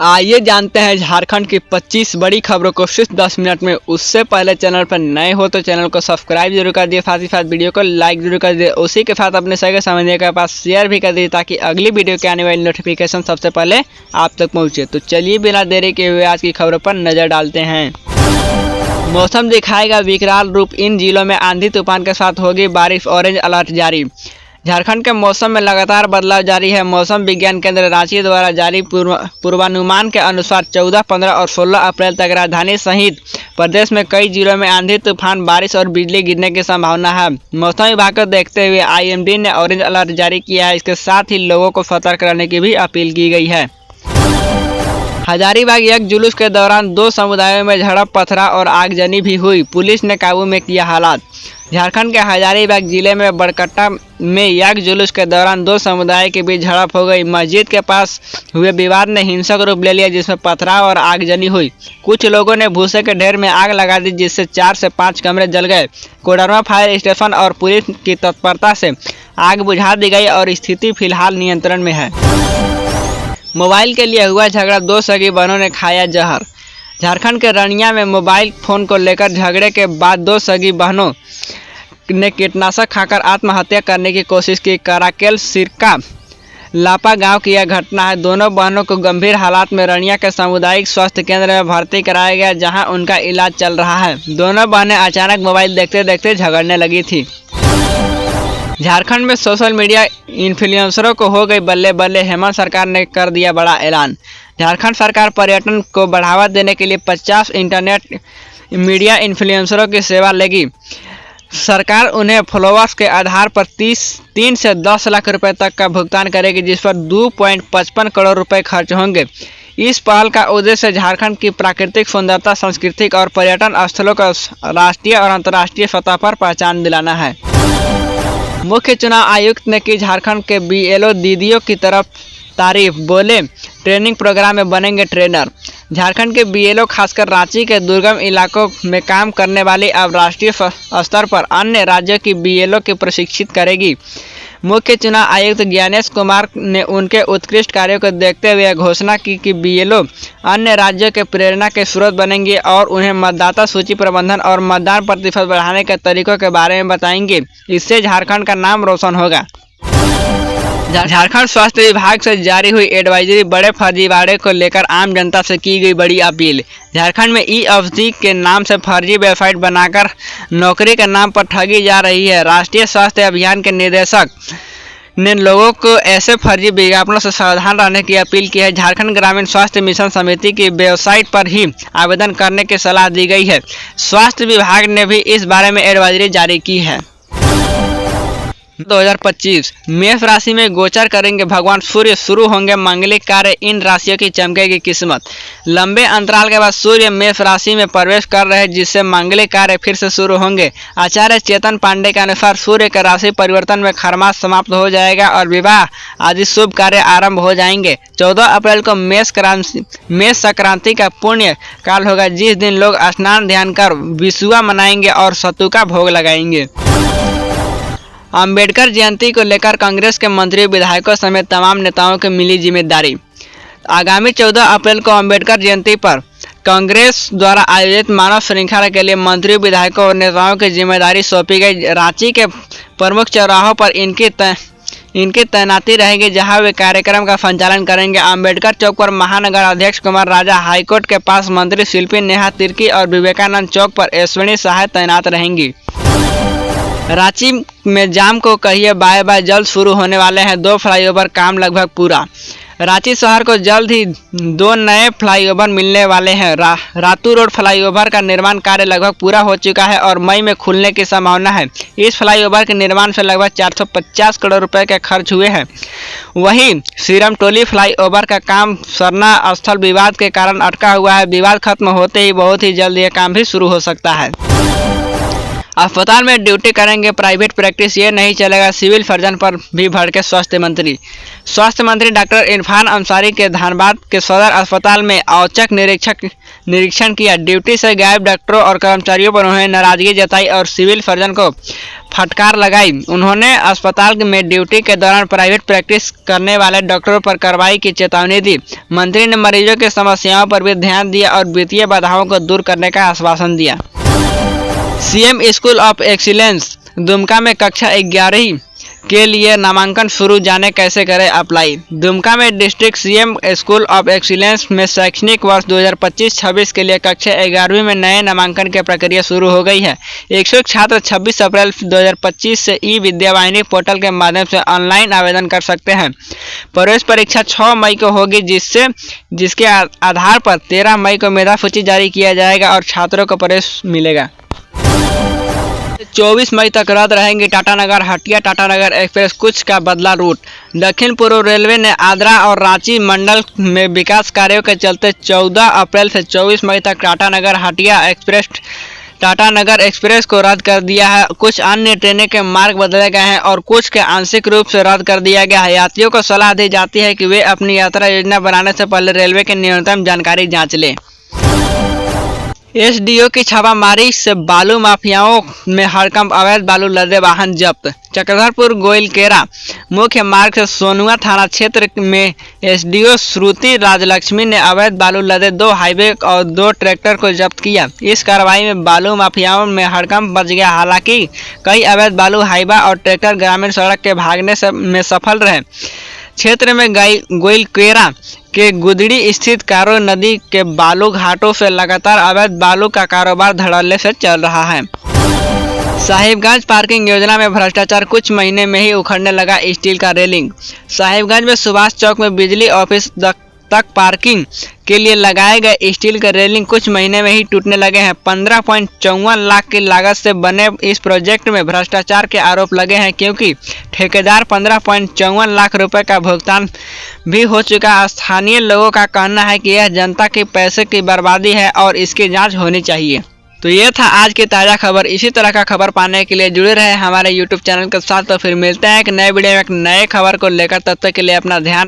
आइए जानते हैं झारखंड की 25 बड़ी खबरों को सिर्फ 10 मिनट में। उससे पहले चैनल पर नए हो तो चैनल को सब्सक्राइब जरूर कर दिए, साथ ही साथ वीडियो को लाइक जरूर कर दिए। उसी के साथ अपने सगे संबंधियों के पास शेयर भी कर दिए ताकि अगली वीडियो के आने वाली नोटिफिकेशन सबसे पहले आप तक पहुंचे। तो चलिए बिना देरी के हुए आज की खबरों पर नजर डालते हैं। मौसम दिखाएगा विकराल रूप, इन जिलों में आंधी तूफान के साथ होगी बारिश, ऑरेंज अलर्ट जारी। झारखंड के मौसम में लगातार बदलाव जारी है। मौसम विज्ञान केंद्र रांची द्वारा जारी पूर्वानुमान के अनुसार 14, 15 और 16 अप्रैल तक राजधानी सहित प्रदेश में कई जिलों में आंधी तूफान, बारिश और बिजली गिरने की संभावना है। मौसम विभाग को देखते हुए IMD ने ऑरेंज अलर्ट जारी किया है। इसके साथ ही लोगों को सतर्क रहने की भी अपील की गई है। हजारीबाग यज्ञ जुलूस के दौरान 2 समुदायों में झड़प, पथराव और आगजनी भी हुई। पुलिस ने काबू में किया हालात। झारखंड के हजारीबाग जिले में बड़कट्टा में यज्ञ जुलूस के दौरान 2 समुदाय के बीच झड़प हो गई। मस्जिद के पास हुए विवाद ने हिंसक रूप ले लिया, जिसमें पथराव और आगजनी हुई। कुछ लोगों ने भूसे के ढेर में आग लगा दी, जिससे 4 से 5 कमरे जल गए। कोडरमा फायर स्टेशन और पुलिस की तत्परता से आग बुझा दी गई और स्थिति फिलहाल नियंत्रण में है। मोबाइल के लिए हुआ झगड़ा, 2 सगी बहनों ने खाया जहर। झारखंड के रनिया में मोबाइल फोन को लेकर झगड़े के बाद 2 सगी बहनों ने कीटनाशक खाकर आत्महत्या करने की कोशिश की। कराकेल सिरका लापा गांव की यह घटना है। दोनों बहनों को गंभीर हालात में रनिया के सामुदायिक स्वास्थ्य केंद्र में भर्ती कराया गया, जहां उनका इलाज चल रहा है। दोनों बहनें अचानक मोबाइल देखते देखते झगड़ने लगी थी। झारखंड में सोशल मीडिया इन्फ्लुएंसरों को हो गई बल्ले बल्ले, हेमंत सरकार ने कर दिया बड़ा ऐलान। झारखंड सरकार पर्यटन को बढ़ावा देने के लिए 50 इंटरनेट मीडिया इन्फ्लुएंसरों की सेवा लेगी। सरकार उन्हें फॉलोअर्स के आधार पर 3 से 10 लाख रुपए तक का भुगतान करेगी, जिस पर 2.55 करोड़ रुपए खर्च होंगे। इस पहल का उद्देश्य झारखंड की प्राकृतिक सुंदरता, सांस्कृतिक और पर्यटन स्थलों को राष्ट्रीय और अंतर्राष्ट्रीय सतह पर पहचान दिलाना है। मुख्य चुनाव आयुक्त ने की झारखंड के BLO दीदियों की तरफ तारीफ, बोले ट्रेनिंग प्रोग्राम में बनेंगे ट्रेनर। झारखंड के BLO खासकर रांची के दुर्गम इलाकों में काम करने वाली अब राष्ट्रीय स्तर पर अन्य राज्यों की BLO की प्रशिक्षित करेगी। मुख्य चुनाव आयुक्त ज्ञानेश कुमार ने उनके उत्कृष्ट कार्यों को देखते हुए घोषणा की कि BLO अन्य राज्यों के प्रेरणा के स्रोत बनेंगे और उन्हें मतदाता सूची प्रबंधन और मतदान प्रतिशत बढ़ाने के तरीकों के बारे में बताएंगे। इससे झारखंड का नाम रोशन होगा। झारखंड स्वास्थ्य विभाग से जारी हुई एडवाइजरी, बड़े फर्जीवाड़े को लेकर आम जनता से की गई बड़ी अपील। झारखंड में ई-औषधि के नाम से फर्जी वेबसाइट बनाकर नौकरी के नाम पर ठगी जा रही है। राष्ट्रीय स्वास्थ्य अभियान के निदेशक ने लोगों को ऐसे फर्जी विज्ञापनों से सावधान रहने की अपील की है। झारखंड ग्रामीण स्वास्थ्य मिशन समिति की वेबसाइट पर ही आवेदन करने की सलाह दी गई है। स्वास्थ्य विभाग ने भी इस बारे में एडवाइजरी जारी की है। 2025 मेष राशि में गोचर करेंगे भगवान सूर्य, शुरू होंगे मांगलिक कार्य, इन राशियों की चमकेगी किस्मत। लंबे अंतराल के बाद सूर्य मेष राशि में प्रवेश कर रहे हैं, जिससे मांगलिक कार्य फिर से शुरू होंगे। आचार्य चेतन पांडे के अनुसार सूर्य के राशि परिवर्तन में खरमास समाप्त हो जाएगा और विवाह आदि शुभ कार्य आरंभ हो जाएंगे। 14 अप्रैल को मेष संक्रांति का पुण्य काल होगा, जिस दिन लोग स्नान ध्यान कर विषुआ मनाएंगे और सत्तू का भोग लगाएंगे। अंबेडकर जयंती को लेकर कांग्रेस के मंत्री विधायकों समेत तमाम नेताओं को मिली जिम्मेदारी। आगामी 14 अप्रैल को अंबेडकर जयंती पर कांग्रेस द्वारा आयोजित मानव श्रृंखला के लिए मंत्री, विधायकों और नेताओं की जिम्मेदारी सौंपी गई। रांची के प्रमुख चौराहों पर इनकी तैनाती रहेगी, जहां वे कार्यक्रम का संचालन करेंगे। अंबेडकर चौक पर महानगर अध्यक्ष कुमार राजा, हाईकोर्ट के पास मंत्री शिल्पी नेहा तिर्की और विवेकानंद चौक पर अश्विनी सहाय तैनात रहेंगी। रांची में जाम को कहिए बाय बाय, जल्द शुरू होने वाले हैं 2 फ्लाईओवर काम लगभग पूरा। रांची शहर को जल्द ही 2 नए फ्लाईओवर मिलने वाले हैं। रातू रोड फ्लाईओवर का निर्माण कार्य लगभग पूरा हो चुका है और मई में खुलने की संभावना है। इस फ्लाईओवर के निर्माण से लगभग 450 करोड़ रुपए के खर्च हुए हैं। वहीं सीरमटोली फ्लाईओवर का काम सरना स्थल विवाद के कारण अटका हुआ है। विवाद खत्म होते ही बहुत ही जल्द यह काम भी शुरू हो सकता है। अस्पताल में ड्यूटी करेंगे प्राइवेट प्रैक्टिस, ये नहीं चलेगा, सिविल सर्जन पर भी भड़के स्वास्थ्य मंत्री। स्वास्थ्य मंत्री डॉक्टर इरफान अंसारी के धनबाद के सदर अस्पताल में औचक निरीक्षण किया। ड्यूटी से गायब डॉक्टरों और कर्मचारियों पर उन्होंने नाराजगी जताई और सिविल सर्जन को फटकार लगाई। उन्होंने अस्पताल में ड्यूटी के दौरान प्राइवेट प्रैक्टिस करने वाले डॉक्टरों पर कार्रवाई की चेतावनी दी। मंत्री ने मरीजों की समस्याओं पर भी ध्यान दिया और वित्तीय बाधाओं को दूर करने का आश्वासन दिया। CM school of excellence Dumka में कक्षा 11वीं के लिए नामांकन शुरू, जाने कैसे करें अप्लाई। दुमका में district CM school of excellence में शैक्षणिक वर्ष 2025-26 के लिए कक्षा 11वीं में नए नामांकन की प्रक्रिया शुरू हो गई है। इच्छुक छात्र 26 अप्रैल 2025 से ई विद्यावाहिनी पोर्टल के माध्यम से ऑनलाइन आवेदन कर सकते हैं। प्रवेश परीक्षा 6 मई को होगी, जिसके आधार पर 13 मई को मेधा सूची जारी किया जाएगा और छात्रों को प्रवेश मिलेगा। 24 मई तक रद्द रहेंगी टाटानगर हटिया टाटानगर एक्सप्रेस, कुछ का बदला रूट। दक्षिण पूर्व रेलवे ने आद्रा और रांची मंडल में विकास कार्यों के चलते 14 अप्रैल से 24 मई तक टाटानगर एक्सप्रेस को रद्द कर दिया है। कुछ अन्य ट्रेनें के मार्ग बदले गए हैं और कुछ के आंशिक रूप से रद्द कर दिया गया है। यात्रियों को सलाह दी जाती है कि वे अपनी यात्रा योजना बनाने से पहले रेलवे की न्यूनतम जानकारी जांच लें। एसडीओ की छापामारी से बालू माफियाओं में हड़कंप, अवैध बालू लदे वाहन जब्त। चक्रधरपुर गोइलकेरा मुख्य मार्ग से सोनुआ थाना क्षेत्र में एसडीओ श्रुति राजलक्ष्मी ने अवैध बालू लदे 2 हाईवे और 2 ट्रैक्टर को जब्त किया। इस कार्रवाई में बालू माफियाओं में हड़कंप मच गया। हालांकि कई अवैध बालू हाईवा और ट्रैक्टर ग्रामीण सड़क के भागने में सफल रहे। क्षेत्र में गोइलकेरा के गुदड़ी स्थित कारो नदी के बालू घाटों से लगातार अवैध बालू का कारोबार धड़ल्ले से चल रहा है। साहिबगंज पार्किंग योजना में भ्रष्टाचार, कुछ महीने में ही उखड़ने लगा स्टील का रेलिंग। साहिबगंज में सुभाष चौक में बिजली ऑफिस तक पार्किंग के लिए लगाए गए स्टील के रेलिंग कुछ महीने में ही टूटने लगे हैं। 15.54 लाख की लागत से बने इस प्रोजेक्ट में भ्रष्टाचार के आरोप लगे हैं, क्योंकि ठेकेदार 15.54 लाख रुपए का भुगतान भी हो चुका। स्थानीय लोगों का कहना है कि यह जनता के पैसे की बर्बादी है और इसकी जांच होनी चाहिए। तो ये था आज की ताज़ा खबर। इसी तरह का खबर पाने के लिए जुड़े रहे हमारे यूट्यूब चैनल के साथ। तो फिर मिलते हैं एक नए वीडियो में एक नए खबर को लेकर। तब तक के लिए अपना ध्यान